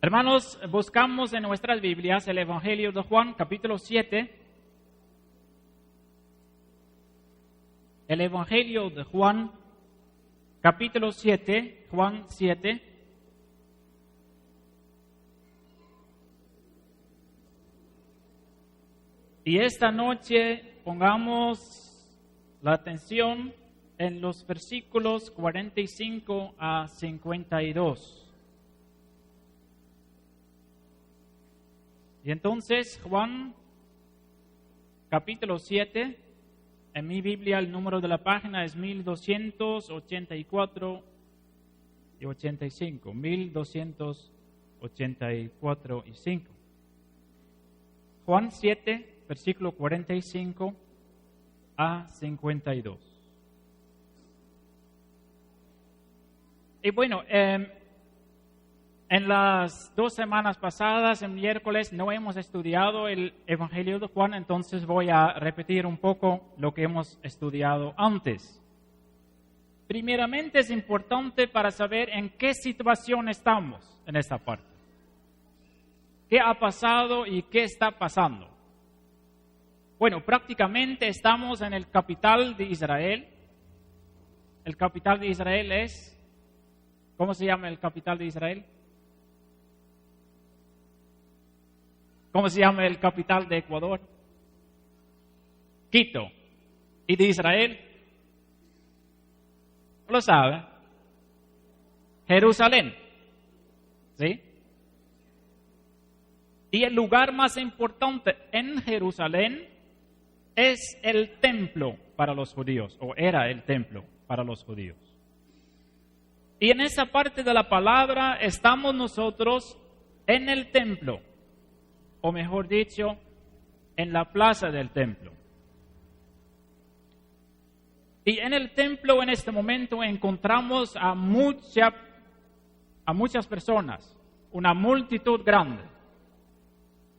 Hermanos, buscamos en nuestras Biblias el Evangelio de Juan, capítulo 7. El Evangelio de Juan, capítulo 7, Juan 7. Y esta noche pongamos la atención en los versículos 45 a 52. Y entonces, Juan, capítulo 7, en mi Biblia el número de la página es 1284 y 85, 1284 y 5. Juan 7, versículo 45 a 52. Y bueno, en las 2 semanas pasadas, el miércoles, no hemos estudiado el Evangelio de Juan, entonces voy a repetir un poco lo que hemos estudiado antes. Primeramente es importante para saber en qué situación estamos en esta parte. ¿Qué ha pasado y qué está pasando? Bueno, prácticamente estamos en el capital de Israel. El capital de Israel es, ¿cómo se llama el capital de Israel? ¿Cómo se llama el capital de Ecuador? Quito. ¿Y de Israel? ¿No lo sabe? Jerusalén. ¿Sí? Y el lugar más importante en Jerusalén es el templo para los judíos, o era el templo para los judíos. Y en esa parte de la palabra estamos nosotros en el templo, o mejor dicho, en la plaza del templo. Y en el templo en este momento encontramos a muchas personas, una multitud grande.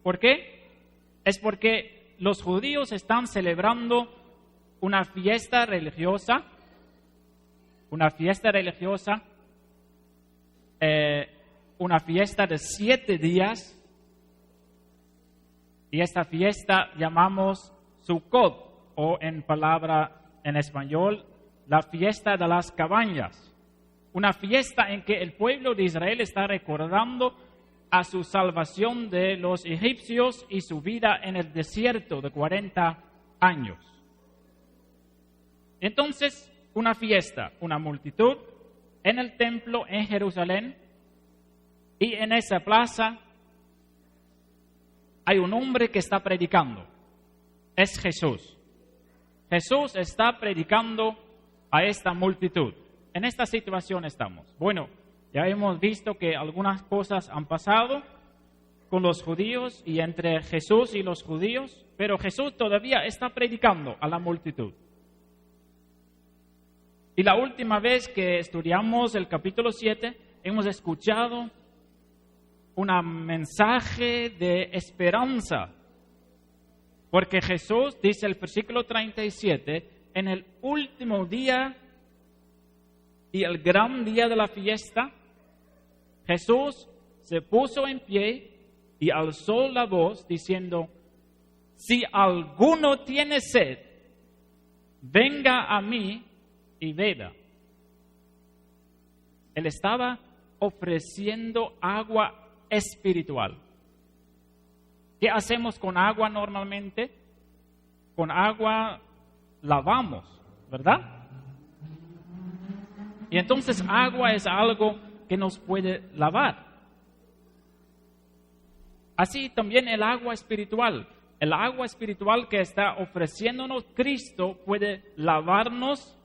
¿Por qué? Es porque los judíos están celebrando una fiesta religiosa, una fiesta de 7 días. Y esta fiesta llamamos Sukkot, o en español, la fiesta de las cabañas. Una fiesta en que el pueblo de Israel está recordando a su salvación de los egipcios y su vida en el desierto de 40 años. Entonces, una fiesta, una multitud en el templo en Jerusalén, y en esa plaza hay un hombre que está predicando. Es Jesús. Jesús está predicando a esta multitud. En esta situación estamos. Bueno, ya hemos visto que algunas cosas han pasado con los judíos y entre Jesús y los judíos, pero Jesús todavía está predicando a la multitud. Y la última vez que estudiamos el capítulo 7, hemos escuchado un mensaje de esperanza, porque Jesús, dice el versículo 37, en el último día y el gran día de la fiesta, Jesús se puso en pie y alzó la voz diciendo: si alguno tiene sed, venga a mí y beba. Él estaba ofreciendo agua espiritual. ¿Qué hacemos con agua normalmente? Con agua lavamos, ¿verdad? Y entonces agua es algo que nos puede lavar. Así también el agua espiritual. El agua espiritual que está ofreciéndonos Cristo puede lavarnos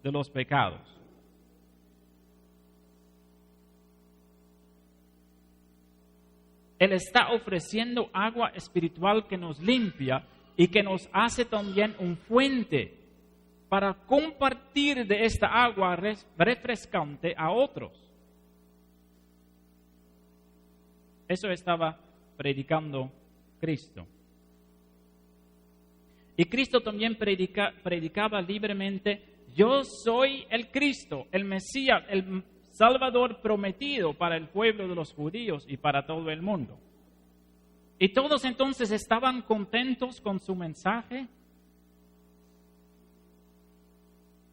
de los pecados. Él está ofreciendo agua espiritual que nos limpia y que nos hace también un fuente para compartir de esta agua refrescante a otros. Eso estaba predicando Cristo. Y Cristo también predicaba libremente: yo soy el Cristo, el Mesías, el Salvador prometido para el pueblo de los judíos y para todo el mundo. Y todos entonces estaban contentos con su mensaje.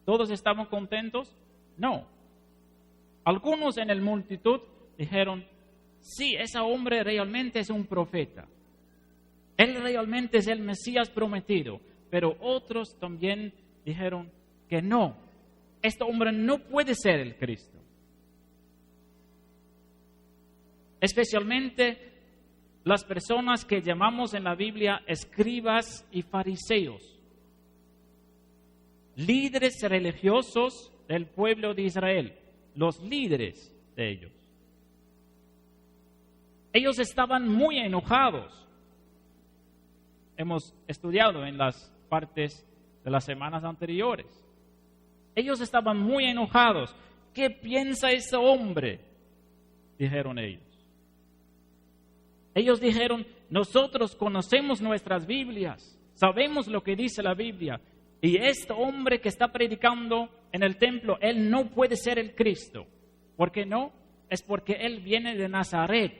¿Todos estaban contentos? No. Algunos en la multitud dijeron, sí, ese hombre realmente es un profeta. Él realmente es el Mesías prometido. Pero otros también dijeron que no. Este hombre no puede ser el Cristo. Especialmente las personas que llamamos en la Biblia escribas y fariseos. Líderes religiosos del pueblo de Israel. Los líderes de ellos. Ellos estaban muy enojados. Hemos estudiado en las partes de las semanas anteriores. Ellos estaban muy enojados. ¿Qué piensa ese hombre? Dijeron ellos. Ellos dijeron, nosotros conocemos nuestras Biblias, sabemos lo que dice la Biblia, y este hombre que está predicando en el templo, él no puede ser el Cristo. ¿Por qué no? Es porque él viene de Nazaret,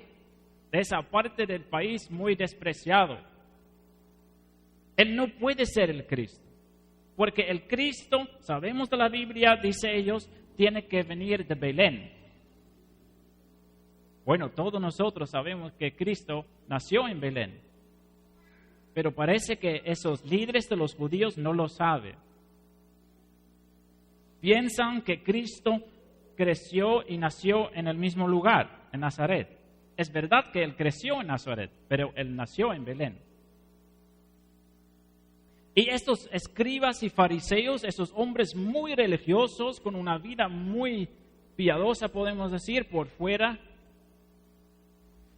de esa parte del país muy despreciado. Él no puede ser el Cristo, porque el Cristo, sabemos de la Biblia, dice ellos, tiene que venir de Belén. Bueno, todos nosotros sabemos que Cristo nació en Belén, pero parece que esos líderes de los judíos no lo saben. Piensan que Cristo creció y nació en el mismo lugar, en Nazaret. Es verdad que él creció en Nazaret, pero él nació en Belén. Y estos escribas y fariseos, esos hombres muy religiosos, con una vida muy piadosa, podemos decir, por fuera,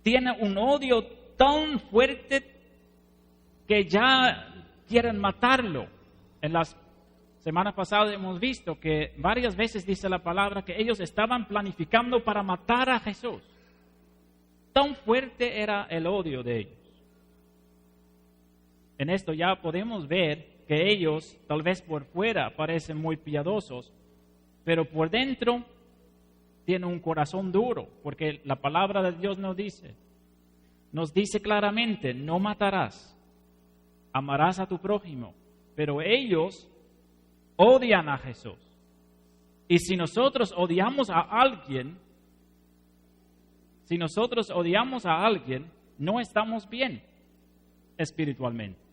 tienen un odio tan fuerte que ya quieren matarlo. En las semanas pasadas hemos visto que varias veces dice la palabra que ellos estaban planificando para matar a Jesús. Tan fuerte era el odio de ellos. En esto ya podemos ver que ellos, tal vez por fuera, parecen muy piadosos, pero por dentro tienen un corazón duro, porque la palabra de Dios nos dice claramente, no matarás, amarás a tu prójimo, pero ellos odian a Jesús. Y si nosotros odiamos a alguien, no estamos bien espiritualmente.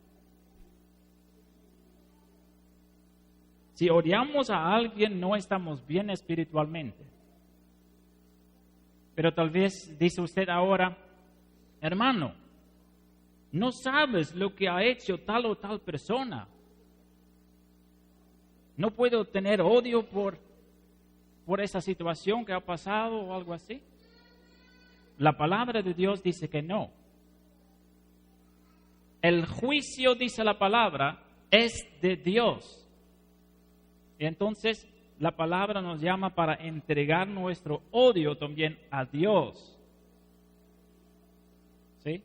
Si odiamos a alguien, no estamos bien espiritualmente. Pero tal vez dice usted ahora, hermano, no sabes lo que ha hecho tal o tal persona. No puedo tener odio por esa situación que ha pasado o algo así. La palabra de Dios dice que no. El juicio, dice la palabra, es de Dios. Y entonces la palabra nos llama para entregar nuestro odio también a Dios. ¿Sí?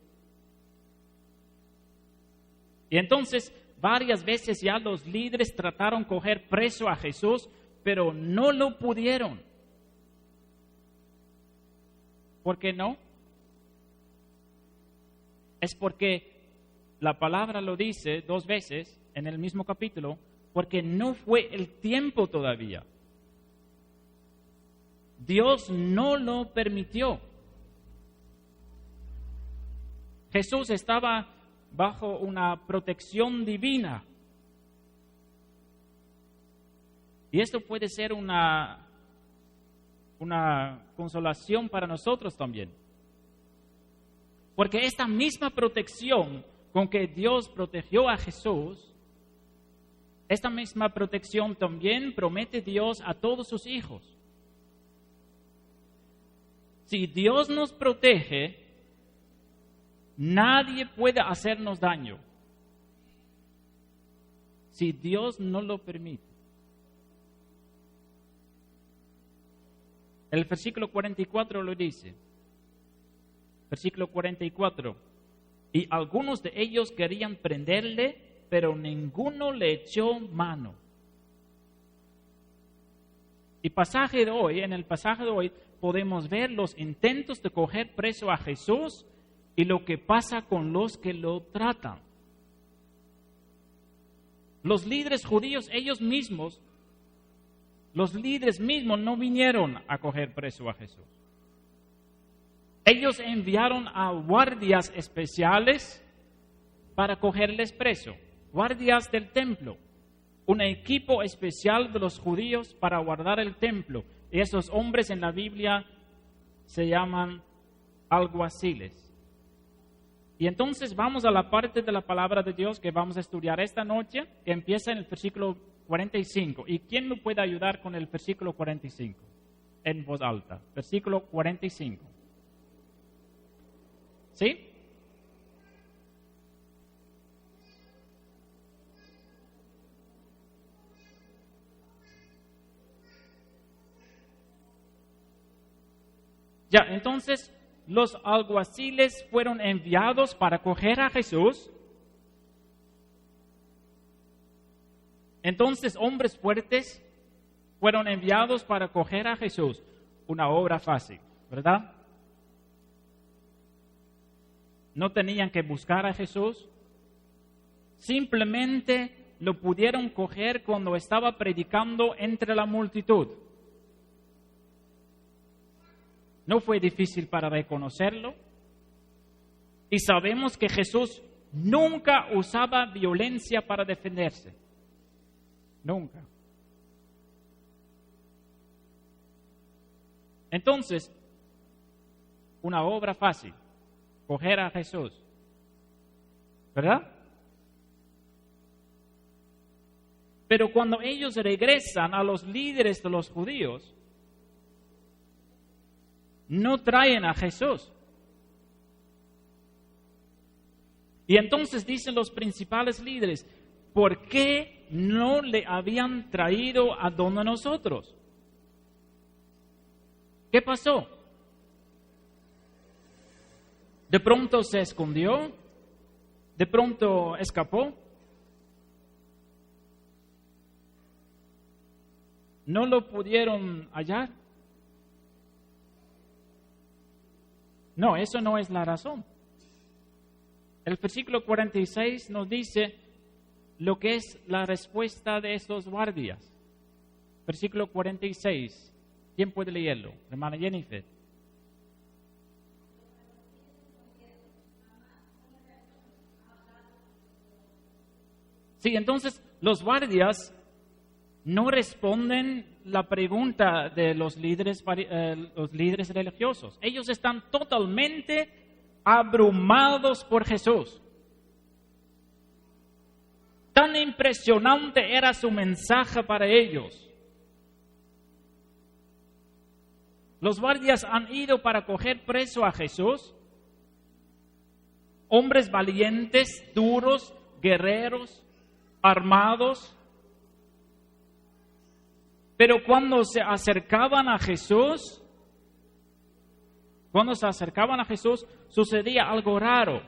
Y entonces varias veces ya los líderes trataron de coger preso a Jesús, pero no lo pudieron. ¿Por qué no? Es porque la palabra lo dice 2 veces en el mismo capítulo, porque no fue el tiempo todavía. Dios no lo permitió. Jesús estaba bajo una protección divina. Y esto puede ser una consolación para nosotros también. Porque esta misma protección con que Dios protegió a Jesús, esta misma protección también promete Dios a todos sus hijos. Si Dios nos protege, nadie puede hacernos daño. Si Dios no lo permite. El versículo 44 lo dice. Versículo 44. Y algunos de ellos querían prenderle, pero ninguno le echó mano. Y en el pasaje de hoy podemos ver los intentos de coger preso a Jesús y lo que pasa con los que lo tratan. Los líderes judíos, los líderes mismos no vinieron a coger preso a Jesús. Ellos enviaron a guardias especiales para cogerles preso, guardias del templo, un equipo especial de los judíos para guardar el templo. Y esos hombres en la Biblia se llaman alguaciles. Y entonces vamos a la parte de la palabra de Dios que vamos a estudiar esta noche, que empieza en el versículo 45. ¿Y quién me puede ayudar con el versículo 45? En voz alta. Versículo 45. ¿Sí? Ya, entonces los alguaciles fueron enviados para coger a Jesús. Entonces hombres fuertes fueron enviados para coger a Jesús. Una obra fácil, ¿verdad? No tenían que buscar a Jesús. Simplemente lo pudieron coger cuando estaba predicando entre la multitud. No fue difícil para reconocerlo. Y sabemos que Jesús nunca usaba violencia para defenderse. Nunca. Entonces, una obra fácil, coger a Jesús. ¿Verdad? Pero cuando ellos regresan a los líderes de los judíos, no traen a Jesús. Y entonces dicen los principales líderes, ¿por qué no le habían traído a donde nosotros? ¿Qué pasó? ¿De pronto se escondió? ¿De pronto escapó? ¿No lo pudieron hallar? No, eso no es la razón. El versículo 46 nos dice lo que es la respuesta de estos guardias. Versículo 46. ¿Quién puede leerlo? Hermana Jennifer. Sí, entonces los guardias no responden la pregunta de los líderes religiosos. Ellos están totalmente abrumados por Jesús. Tan impresionante era su mensaje para ellos. Los guardias han ido para coger preso a Jesús. Hombres valientes, duros, guerreros, armados. Pero cuando se acercaban a Jesús, sucedía algo raro.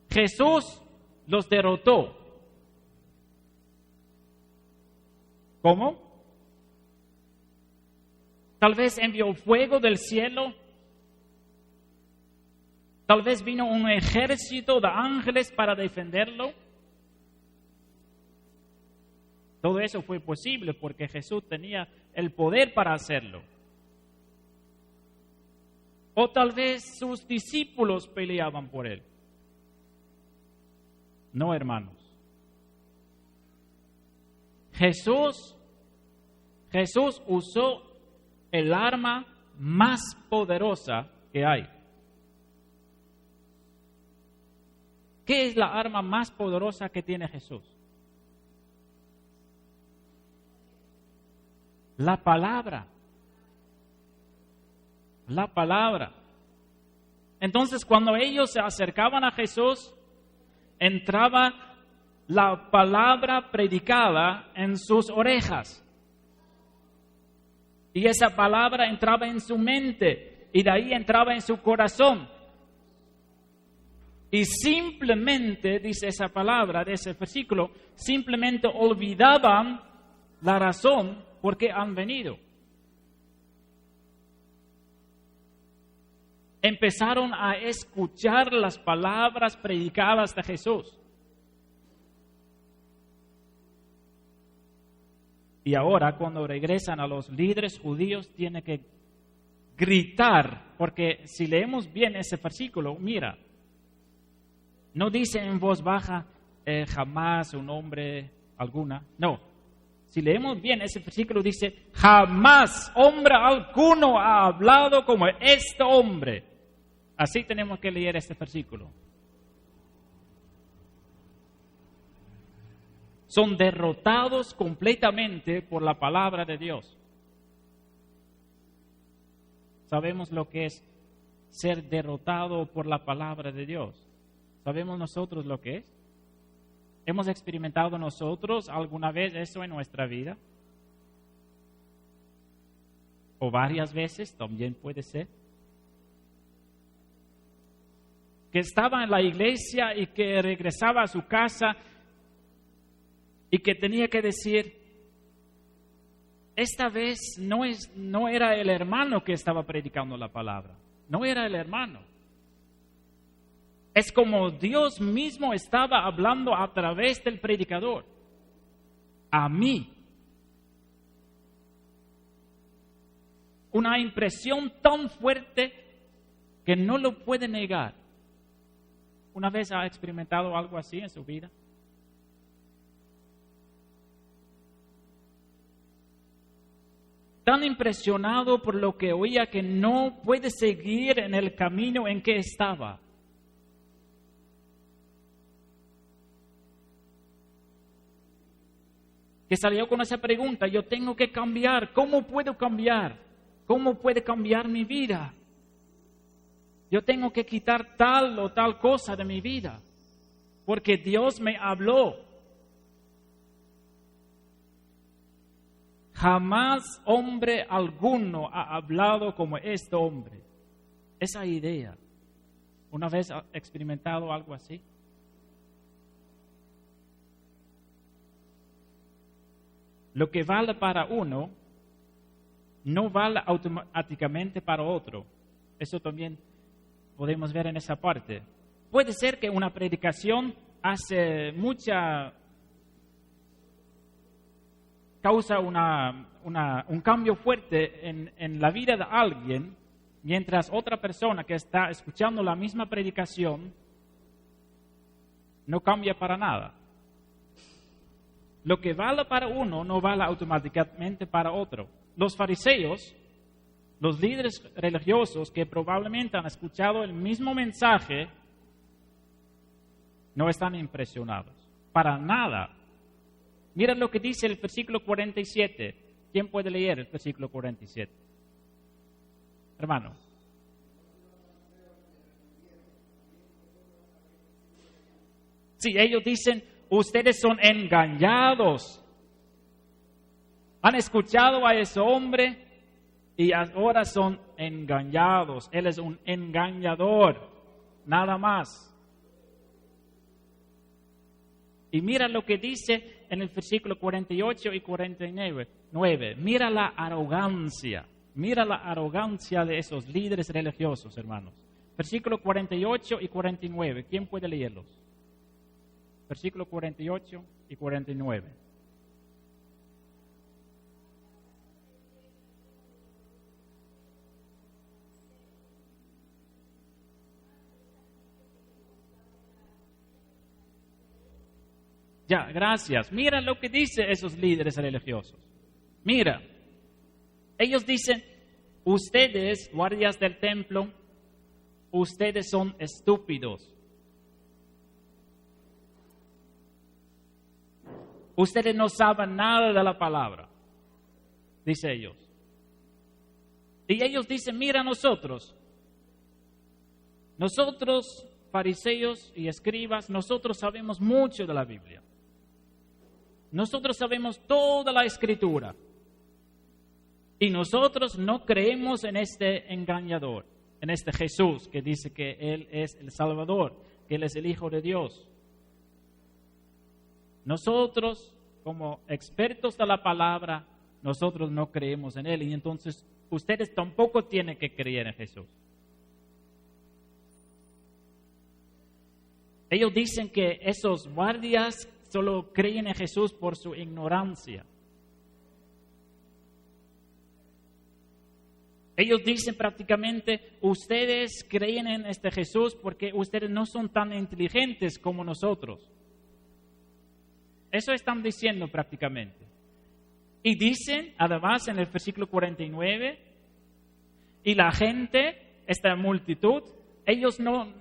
Jesús los derrotó. ¿Cómo? Tal vez envió fuego del cielo. Tal vez vino un ejército de ángeles para defenderlo. Todo eso fue posible porque Jesús tenía el poder para hacerlo. O tal vez sus discípulos peleaban por él. No, hermanos. Jesús usó el arma más poderosa que hay. ¿Qué es la arma más poderosa que tiene Jesús? La palabra. La palabra. Entonces, cuando ellos se acercaban a Jesús, entraba la palabra predicada en sus orejas. Y esa palabra entraba en su mente y de ahí entraba en su corazón. Y simplemente, dice esa palabra de ese versículo, simplemente olvidaban la razón por qué han venido. Empezaron a escuchar las palabras predicadas de Jesús. Y ahora, cuando regresan a los líderes judíos, tienen que gritar, porque si leemos bien ese versículo, mira, no dice en voz baja, jamás un hombre alguna, no. Si leemos bien ese versículo dice, jamás hombre alguno ha hablado como este hombre. Así tenemos que leer este versículo. Son derrotados completamente por la palabra de Dios. Sabemos lo que es ser derrotado por la palabra de Dios. ¿Sabemos nosotros lo que es? ¿Hemos experimentado nosotros alguna vez eso en nuestra vida? ¿O varias veces? También puede ser. Que estaba en la iglesia y que regresaba a su casa y que tenía que decir, esta vez no era el hermano que estaba predicando la palabra, no era el hermano. Es como Dios mismo estaba hablando a través del predicador, a mí. Una impresión tan fuerte que no lo puede negar. ¿Una vez ha experimentado algo así en su vida? Tan impresionado por lo que oía que no puede seguir en el camino en que estaba. Que salió con esa pregunta, yo tengo que cambiar, ¿cómo puedo cambiar? ¿Cómo puede cambiar mi vida? Yo tengo que quitar tal o tal cosa de mi vida, porque Dios me habló. Jamás hombre alguno ha hablado como este hombre. Esa idea, ¿una vez ha experimentado algo así? Lo que vale para uno, no vale automáticamente para otro. Eso también podemos ver en esa parte. Puede ser que una predicación causa un cambio fuerte en la vida de alguien, mientras otra persona que está escuchando la misma predicación no cambia para nada. Lo que vale para uno no vale automáticamente para otro. Los fariseos, los líderes religiosos que probablemente han escuchado el mismo mensaje, no están impresionados. Para nada. Mira lo que dice el versículo 47. ¿Quién puede leer el versículo 47? Hermano. Sí, ellos dicen, ustedes son engañados. Han escuchado a ese hombre y ahora son engañados. Él es un engañador, nada más. Y mira lo que dice en el versículo 48 y 49. Mira la arrogancia de esos líderes religiosos, hermanos. Versículo 48 y 49. ¿Quién puede leerlos? Versículo 48 y 49. Ya, gracias. Mira lo que dicen esos líderes religiosos. Mira, ellos dicen, ustedes, guardias del templo, ustedes son estúpidos. Ustedes no saben nada de la palabra, dice ellos. Y ellos dicen, mira nosotros, fariseos y escribas, nosotros sabemos mucho de la Biblia. Nosotros sabemos toda la Escritura. Y nosotros no creemos en este engañador, en este Jesús que dice que Él es el Salvador, que Él es el Hijo de Dios. Nosotros como expertos de la palabra, nosotros no creemos en Él. Y entonces ustedes tampoco tienen que creer en Jesús. Ellos dicen que esos guardias solo creen en Jesús por su ignorancia. Ellos dicen prácticamente, ustedes creen en este Jesús porque ustedes no son tan inteligentes como nosotros. Eso están diciendo prácticamente. Y dicen, además, en el versículo 49, y la gente, esta multitud, ellos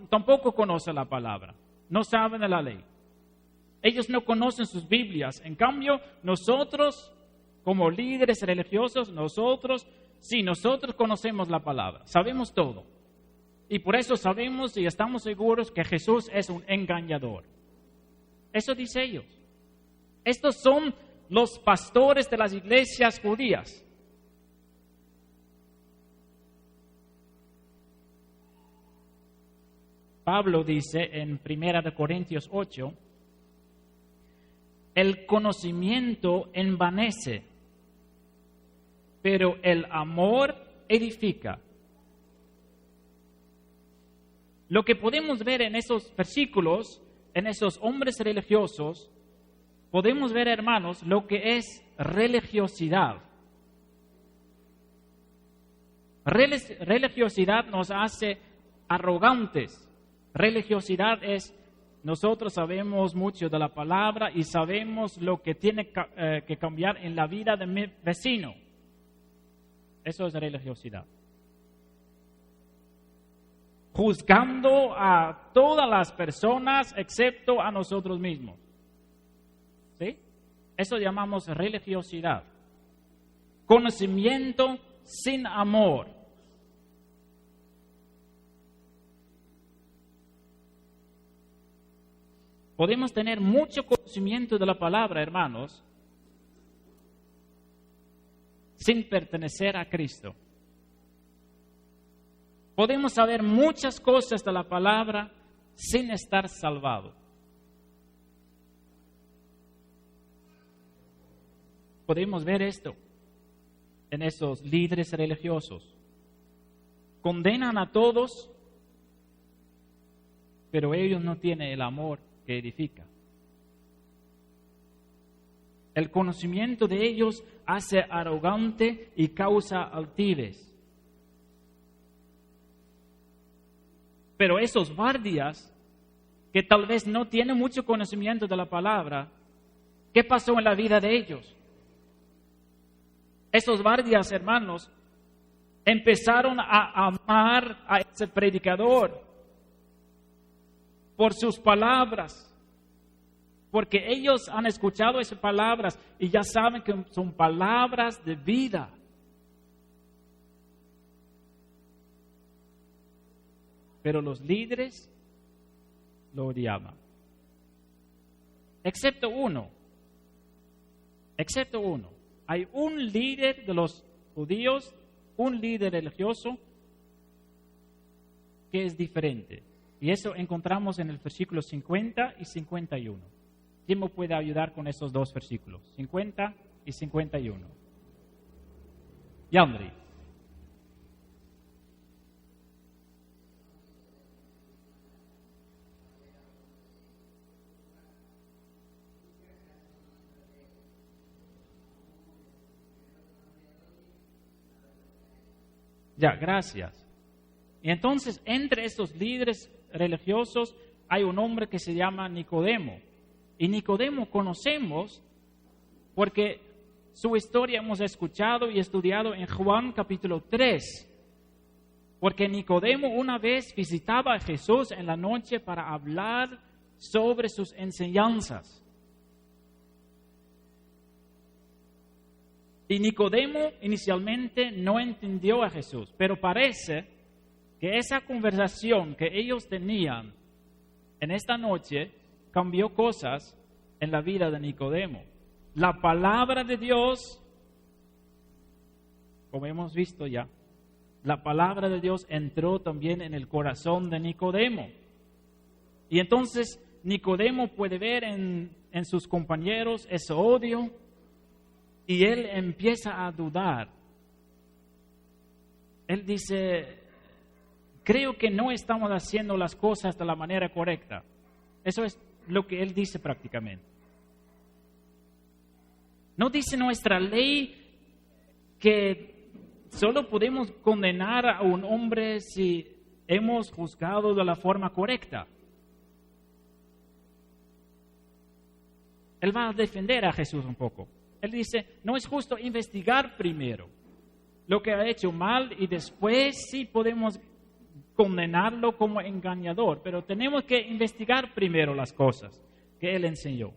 tampoco conocen la palabra, no saben de la ley. Ellos no conocen sus Biblias. En cambio, nosotros, como líderes religiosos, nosotros conocemos la palabra, sabemos todo. Y por eso sabemos y estamos seguros que Jesús es un engañador. Eso dice ellos. Estos son los pastores de las iglesias judías. Pablo dice en 1 Corintios 8, el conocimiento envanece, pero el amor edifica. Lo que podemos ver en esos versículos, en esos hombres religiosos, podemos ver, hermanos, lo que es religiosidad. Religiosidad nos hace arrogantes. Religiosidad es, nosotros sabemos mucho de la palabra y sabemos lo que tiene que cambiar en la vida de mi vecino. Eso es religiosidad. Juzgando a todas las personas excepto a nosotros mismos. ¿Sí? Eso llamamos religiosidad. Conocimiento sin amor. Podemos tener mucho conocimiento de la palabra, hermanos, sin pertenecer a Cristo. Podemos saber muchas cosas de la palabra sin estar salvados. Podemos ver esto en esos líderes religiosos. Condenan a todos, pero ellos no tienen el amor que edifica. El conocimiento de ellos hace arrogante y causa altivez. Pero esos guardias, que tal vez no tienen mucho conocimiento de la palabra, ¿qué pasó en la vida de ellos? Esos guardias, hermanos, empezaron a amar a ese predicador por sus palabras, porque ellos han escuchado esas palabras y ya saben que son palabras de vida. Pero los líderes lo odiaban. Excepto uno. Hay un líder de los judíos, un líder religioso que es diferente. Y eso encontramos en el versículo 50 y 51. ¿Quién me puede ayudar con esos dos versículos? 50 y 51. Yandri. Ya, gracias. Y entonces, entre estos líderes religiosos hay un hombre que se llama Nicodemo. Y Nicodemo conocemos porque su historia hemos escuchado y estudiado en Juan capítulo 3. Porque Nicodemo una vez visitaba a Jesús en la noche para hablar sobre sus enseñanzas. Y Nicodemo inicialmente no entendió a Jesús, pero parece que esa conversación que ellos tenían en esta noche cambió cosas en la vida de Nicodemo. La palabra de Dios, como hemos visto ya, la palabra de Dios entró también en el corazón de Nicodemo. Y entonces Nicodemo puede ver en sus compañeros ese odio y él empieza a dudar. Él dice, creo que no estamos haciendo las cosas de la manera correcta. Eso es lo que él dice prácticamente. ¿No dice nuestra ley que solo podemos condenar a un hombre si hemos juzgado de la forma correcta? Él va a defender a Jesús un poco. Él dice, no es justo investigar primero lo que ha hecho mal y después sí podemos condenarlo como engañador, pero tenemos que investigar primero las cosas que él enseñó.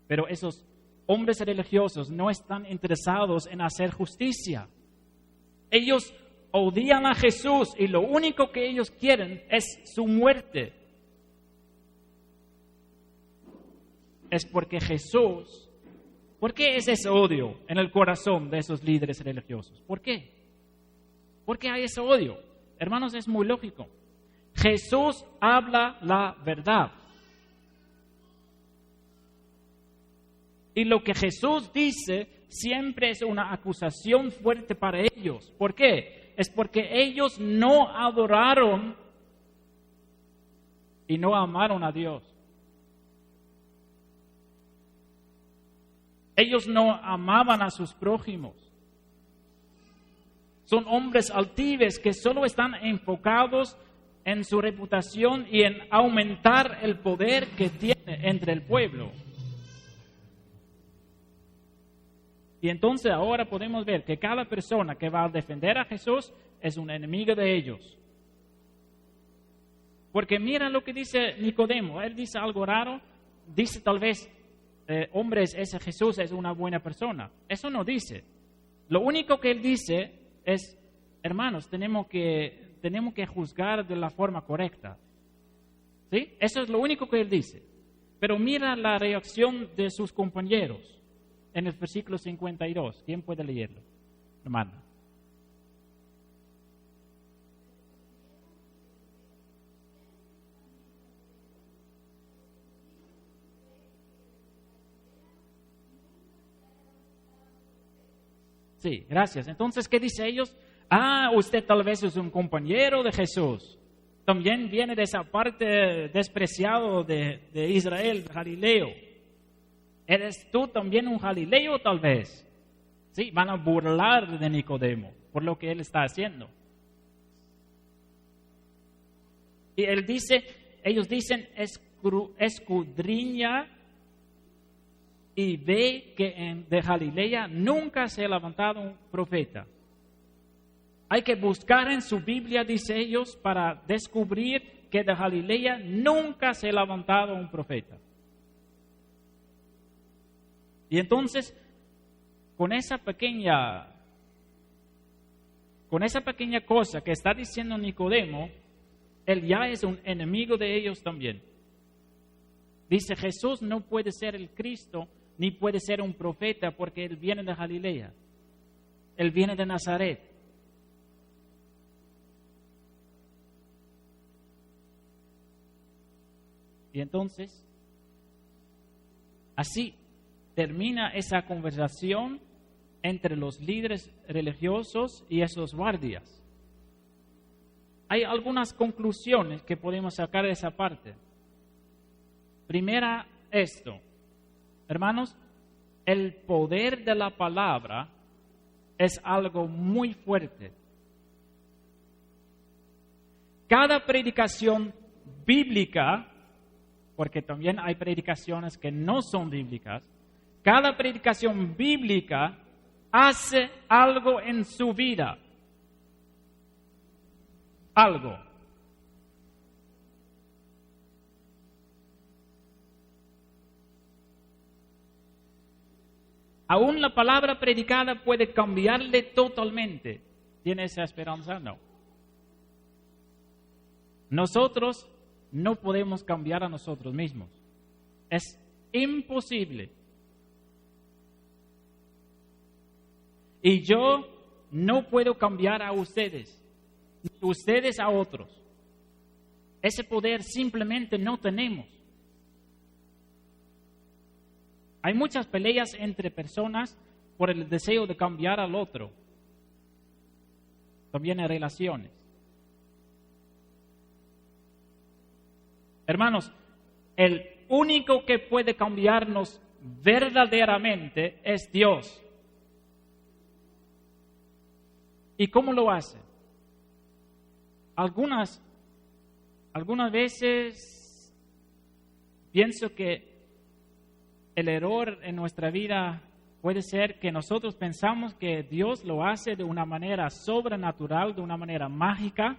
Pero esos hombres religiosos no están interesados en hacer justicia. Ellos odian a Jesús y lo único que ellos quieren es su muerte. Es porque Jesús, ¿por qué es ese odio en el corazón de esos líderes religiosos? ¿Por qué? ¿Por qué hay ese odio? Hermanos, es muy lógico. Jesús habla la verdad. Y lo que Jesús dice siempre es una acusación fuerte para ellos. ¿Por qué? Es porque ellos no adoraron y no amaron a Dios. Ellos no amaban a sus prójimos. Son hombres altivos que solo están enfocados en su reputación y en aumentar el poder que tiene entre el pueblo. Y entonces ahora podemos ver que cada persona que va a defender a Jesús es un enemigo de ellos. Porque mira lo que dice Nicodemo. Él dice algo raro. Dice tal vez, hombres, ese Jesús es una buena persona. Eso no dice. Lo único que él dice es, hermanos, tenemos que juzgar de la forma correcta. ¿Sí? Eso es lo único que él dice. Pero mira la reacción de sus compañeros en el versículo 52. ¿Quién puede leerlo? Hermano. Sí, gracias. Entonces, ¿qué dice ellos? Usted tal vez es un compañero de Jesús. También viene de esa parte despreciado de Israel, de Galileo. ¿Eres tú también un Galileo tal vez? Sí, van a burlar de Nicodemo por lo que él está haciendo. Y ellos dicen, escudriña y ve que de Galilea nunca se ha levantado un profeta. Hay que buscar en su Biblia, dice ellos, para descubrir que de Galilea nunca se ha levantado un profeta. Y entonces, con esa pequeña cosa que está diciendo Nicodemo, él ya es un enemigo de ellos también. Dice, Jesús no puede ser el Cristo, ni puede ser un profeta, porque él viene de Galilea. Él viene de Nazaret. Y entonces, así termina esa conversación entre los líderes religiosos y esos guardias. Hay algunas conclusiones que podemos sacar de esa parte. Primera, esto. Hermanos, el poder de la palabra es algo muy fuerte. Cada predicación bíblica, porque también hay predicaciones que no son bíblicas, cada predicación bíblica hace algo en su vida. Algo. Aún la palabra predicada puede cambiarle totalmente. ¿Tiene esa esperanza? No. Nosotros no podemos cambiar a nosotros mismos. Es imposible. Y yo no puedo cambiar a ustedes, ni ustedes a otros. Ese poder simplemente no tenemos. Hay muchas peleas entre personas por el deseo de cambiar al otro. También en relaciones. Hermanos, el único que puede cambiarnos verdaderamente es Dios. ¿Y cómo lo hace? Algunas veces pienso que el error en nuestra vida puede ser que nosotros pensamos que Dios lo hace de una manera sobrenatural, de una manera mágica.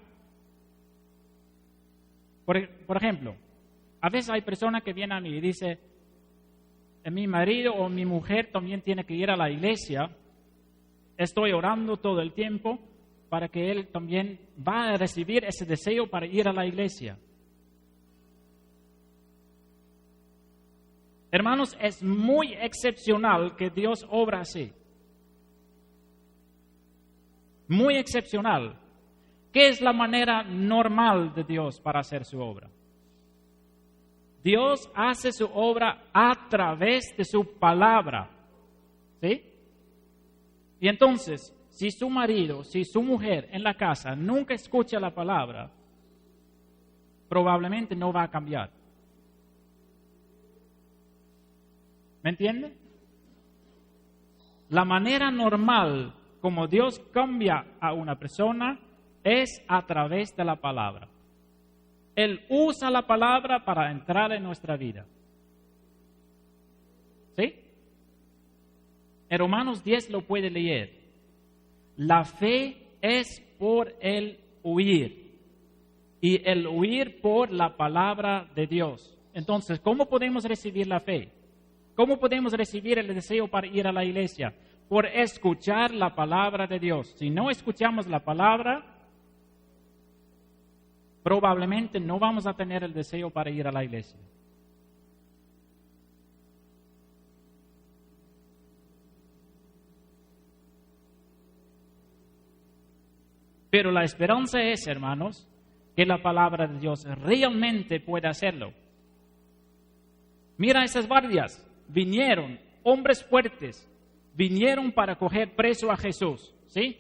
Por ejemplo, a veces hay personas que vienen a mí y dicen, mi marido o mi mujer también tiene que ir a la iglesia. Estoy orando todo el tiempo para que él también va a recibir ese deseo para ir a la iglesia. Hermanos, es muy excepcional que Dios obra así. Muy excepcional. ¿Qué es la manera normal de Dios para hacer su obra? Dios hace su obra a través de su palabra. ¿Sí? Y entonces, si su marido, si su mujer en la casa nunca escucha la palabra, probablemente no va a cambiar. ¿Me entiende? La manera normal como Dios cambia a una persona es a través de la palabra. Él usa la palabra para entrar en nuestra vida. ¿Sí? En Romanos 10 lo puede leer. La fe es por el oír y el oír por la palabra de Dios. Entonces, ¿cómo podemos recibir la fe? ¿Cómo podemos recibir el deseo para ir a la iglesia? Por escuchar la palabra de Dios. Si no escuchamos la palabra, probablemente no vamos a tener el deseo para ir a la iglesia. Pero la esperanza es, hermanos, que la palabra de Dios realmente puede hacerlo. Mira esas guardias. Vinieron, hombres fuertes, vinieron para coger preso a Jesús, ¿sí?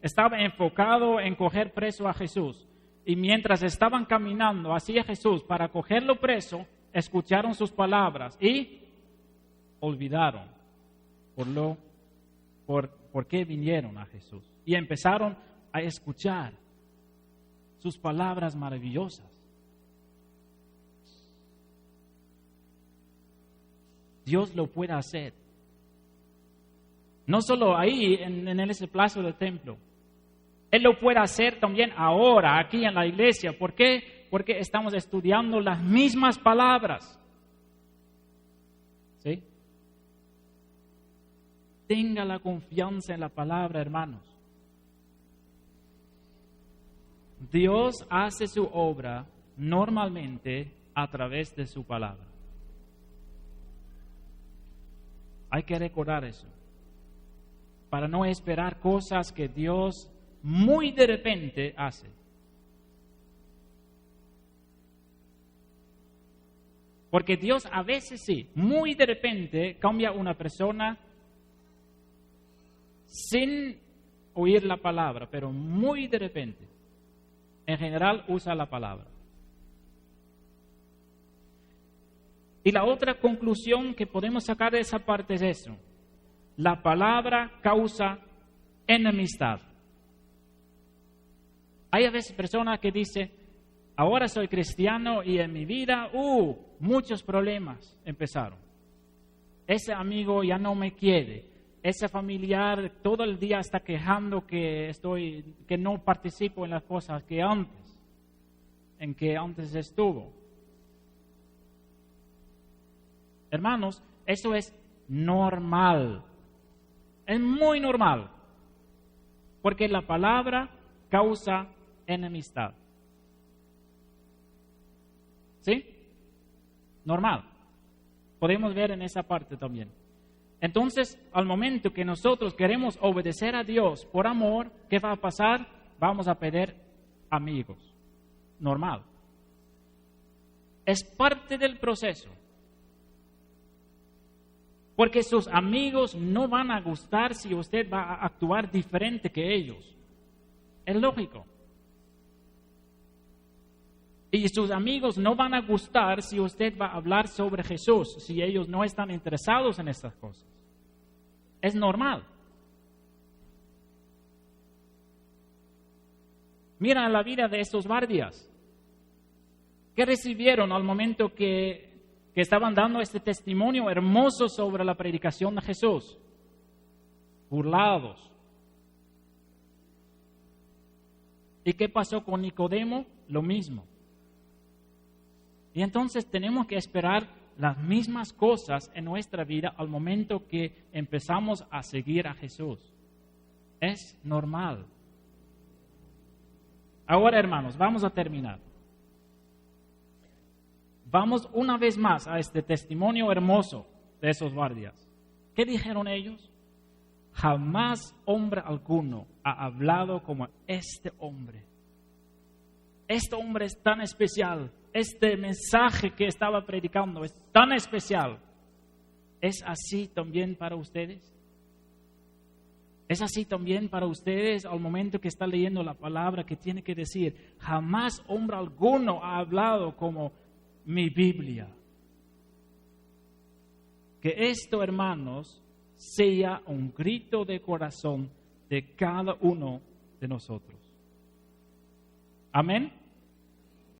Estaba enfocado en coger preso a Jesús. Y mientras estaban caminando hacia Jesús para cogerlo preso, escucharon sus palabras y olvidaron por qué vinieron a Jesús. Y empezaron a escuchar sus palabras maravillosas. Dios lo puede hacer. No solo ahí, en ese plazo del templo. Él lo puede hacer también ahora, aquí en la iglesia. ¿Por qué? Porque estamos estudiando las mismas palabras. ¿Sí? Tenga la confianza en la palabra, hermanos. Dios hace su obra normalmente a través de su palabra. Hay que recordar eso, para no esperar cosas que Dios muy de repente hace. Porque Dios a veces sí, muy de repente cambia a una persona sin oír la palabra, pero muy de repente. En general usa la palabra. Y la otra conclusión que podemos sacar de esa parte es eso. La palabra causa enemistad. Hay a veces personas que dicen, ahora soy cristiano y en mi vida, muchos problemas empezaron. Ese amigo ya no me quiere. Ese familiar todo el día está quejando que no participo en las cosas que antes estuvo. Hermanos, eso es normal. Es muy normal. Porque la palabra causa enemistad. ¿Sí? Normal. Podemos ver en esa parte también. Entonces, al momento que nosotros queremos obedecer a Dios por amor, ¿qué va a pasar? Vamos a perder amigos. Normal. Es parte del proceso. Porque sus amigos no van a gustar si usted va a actuar diferente que ellos. Es lógico. Y sus amigos no van a gustar si usted va a hablar sobre Jesús, si ellos no están interesados en estas cosas. Es normal. Mira la vida de estos guardias. ¿Qué recibieron al momento que estaban dando este testimonio hermoso sobre la predicación de Jesús? Burlados. ¿Y qué pasó con Nicodemo? Lo mismo. Y entonces tenemos que esperar las mismas cosas en nuestra vida al momento que empezamos a seguir a Jesús. Es normal. Ahora, hermanos, vamos a terminar. Vamos una vez más a este testimonio hermoso de esos guardias. ¿Qué dijeron ellos? Jamás hombre alguno ha hablado como este hombre. Este hombre es tan especial. Este mensaje que estaba predicando es tan especial. ¿Es así también para ustedes? ¿Es así también para ustedes al momento que está leyendo la palabra que tiene que decir, jamás hombre alguno ha hablado como mi Biblia? Que esto, hermanos, sea un grito de corazón de cada uno de nosotros. Amén.